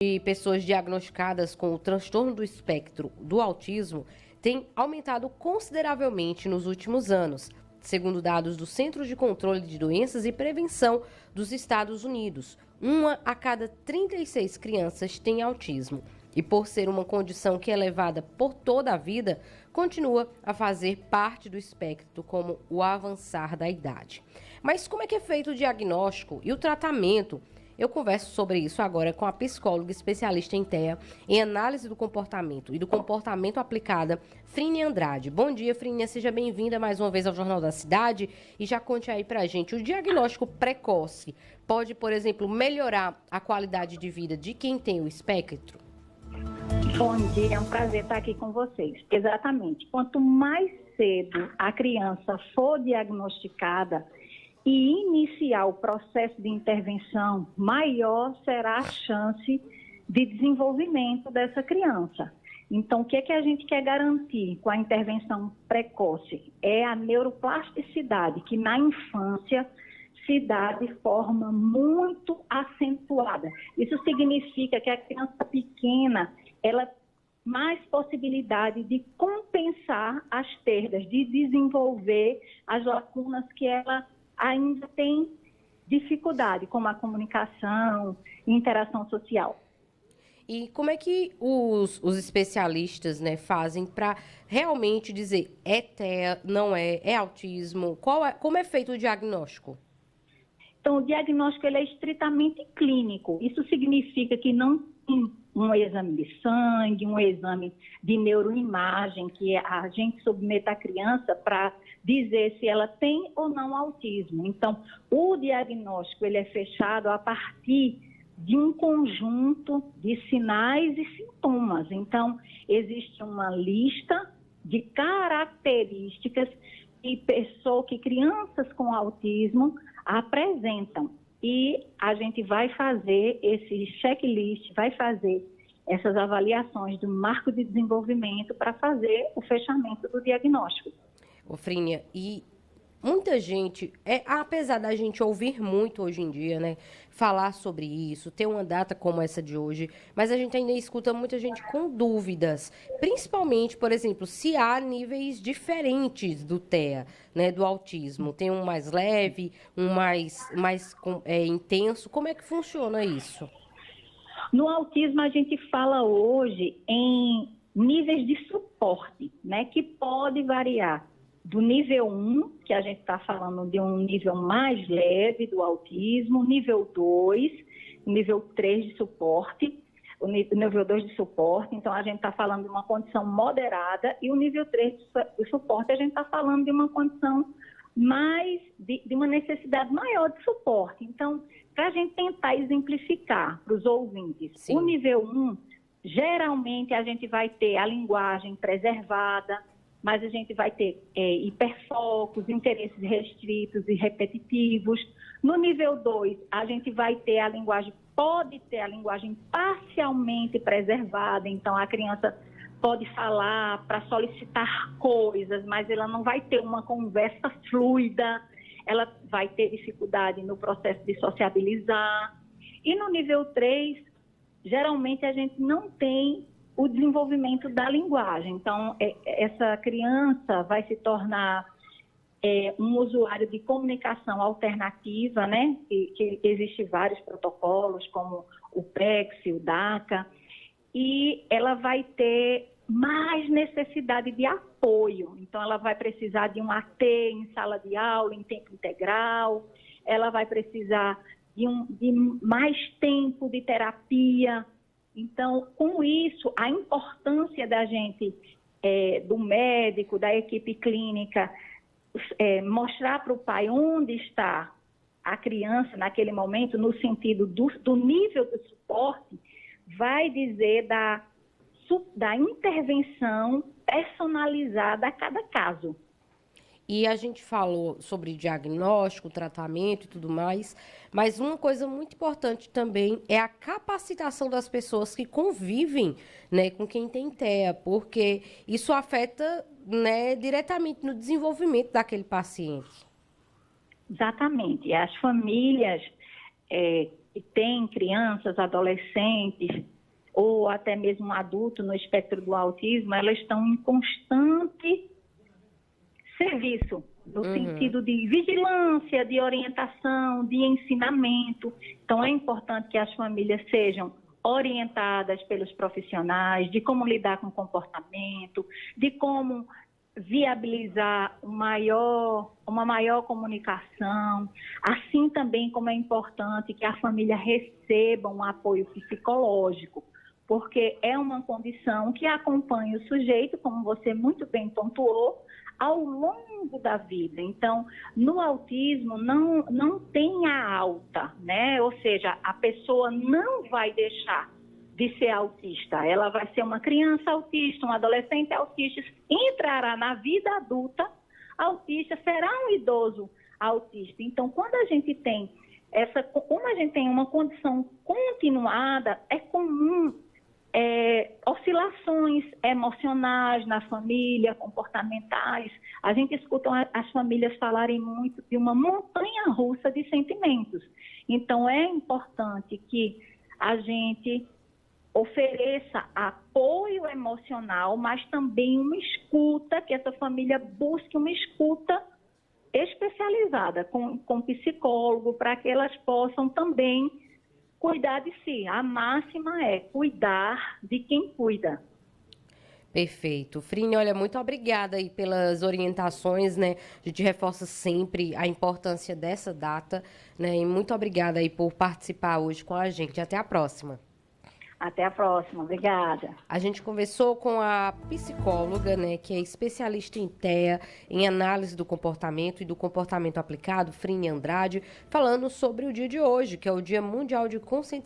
de pessoas diagnosticadas com o transtorno do espectro do autismo tem aumentado consideravelmente nos últimos anos, segundo dados do Centro de Controle de Doenças e Prevenção dos Estados Unidos. 1 a cada 36 crianças tem autismo. E por ser uma condição que é levada por toda a vida, continua a fazer parte do espectro como o avançar da idade. Mas como é que é feito o diagnóstico e o tratamento? Eu converso sobre isso agora com a psicóloga especialista em TEA, em análise do comportamento e do comportamento aplicada, Frínia Andrade. Bom dia, Frínia, seja bem-vinda mais uma vez ao Jornal da Cidade e já conte aí pra gente, o diagnóstico precoce pode, por exemplo, melhorar a qualidade de vida de quem tem o espectro? Bom dia, é um prazer estar aqui com vocês. Exatamente. Quanto mais cedo a criança for diagnosticada e iniciar o processo de intervenção, maior será a chance de desenvolvimento dessa criança. Então, o que é que a gente quer garantir com a intervenção precoce? É a neuroplasticidade, que na infância se dá de forma muito acentuada. Isso significa que a criança pequena, ela tem mais possibilidade de compensar as perdas, de desenvolver as lacunas que ela ainda tem dificuldade, como a comunicação, interação social. E como é que os especialistas, né, fazem para realmente dizer é TEA, não é, é autismo? Como é feito o diagnóstico? Então, o diagnóstico ele é estritamente clínico. Isso significa que não tem um exame de sangue, um exame de neuroimagem, que a gente submete a criança para dizer se ela tem ou não autismo. Então, o diagnóstico ele é fechado a partir de um conjunto de sinais e sintomas. Então, existe uma lista de características que crianças com autismo apresentam. E a gente vai fazer esse checklist, vai fazer essas avaliações do marco de desenvolvimento para fazer o fechamento do diagnóstico. Frínia, e muita gente, apesar da gente ouvir muito hoje em dia, né, falar sobre isso, ter uma data como essa de hoje, mas a gente ainda escuta muita gente com dúvidas, principalmente, por exemplo, se há níveis diferentes do TEA, né, do autismo, tem um mais leve, um mais intenso, como é que funciona isso? No autismo a gente fala hoje em níveis de suporte, né, que pode variar do nível 1, que a gente está falando de um nível mais leve do autismo, nível 2, nível 3 de suporte, o nível 2 de suporte, então a gente está falando de uma condição moderada, e o nível 3 de suporte a gente está falando de uma condição mais, de uma necessidade maior de suporte. Então, para a gente tentar exemplificar para os ouvintes, sim, o nível 1, geralmente a gente vai ter a linguagem preservada, mas a gente vai ter hiperfocos, interesses restritos e repetitivos. No nível 2, a gente vai ter pode ter a linguagem parcialmente preservada, então a criança pode falar para solicitar coisas, mas ela não vai ter uma conversa fluida, ela vai ter dificuldade no processo de sociabilizar. E no nível 3, geralmente a gente não tem o desenvolvimento da linguagem. Então, essa criança vai se tornar um usuário de comunicação alternativa, né? Que existe vários protocolos, como o PEX, o DACA, e ela vai ter mais necessidade de apoio. Então, ela vai precisar de um AT em sala de aula, em tempo integral, ela vai precisar de mais tempo de terapia. Então, com isso, a importância da gente, do médico, da equipe clínica, mostrar para o pai onde está a criança naquele momento, no sentido do nível de suporte, vai dizer da intervenção personalizada a cada caso. E a gente falou sobre diagnóstico, tratamento e tudo mais, mas uma coisa muito importante também é a capacitação das pessoas que convivem, né, com quem tem TEA, porque isso afeta, né, diretamente no desenvolvimento daquele paciente. Exatamente. As famílias que tem crianças, adolescentes ou até mesmo um adulto no espectro do autismo, elas estão em constante serviço, no sentido de vigilância, de orientação, de ensinamento. Então, é importante que as famílias sejam orientadas pelos profissionais de como lidar com o comportamento, de como viabilizar uma maior comunicação, assim também como é importante que a família receba um apoio psicológico, porque é uma condição que acompanha o sujeito, como você muito bem pontuou, ao longo da vida. Então, no autismo não tem a alta, né? Ou seja, a pessoa não vai deixar de ser autista. Ela vai ser uma criança autista, um adolescente autista, entrará na vida adulta autista, será um idoso autista. Então, quando a gente tem como a gente tem uma condição continuada, é comum oscilações emocionais na família, comportamentais. A gente escuta as famílias falarem muito de uma montanha-russa de sentimentos. Então, é importante que a gente ofereça apoio emocional, mas também uma escuta, que essa família busque uma escuta especializada com psicólogo, para que elas possam também cuidar de si. A máxima é cuidar de quem cuida. Perfeito. Frine, olha, muito obrigada aí pelas orientações, né? A gente reforça sempre a importância dessa data, né? E muito obrigada aí por participar hoje com a gente. Até a próxima. Até a próxima. Obrigada. A gente conversou com a psicóloga, né, que é especialista em TEA, em análise do comportamento e do comportamento aplicado, Frine Andrade, falando sobre o dia de hoje, que é o Dia Mundial de Conscientização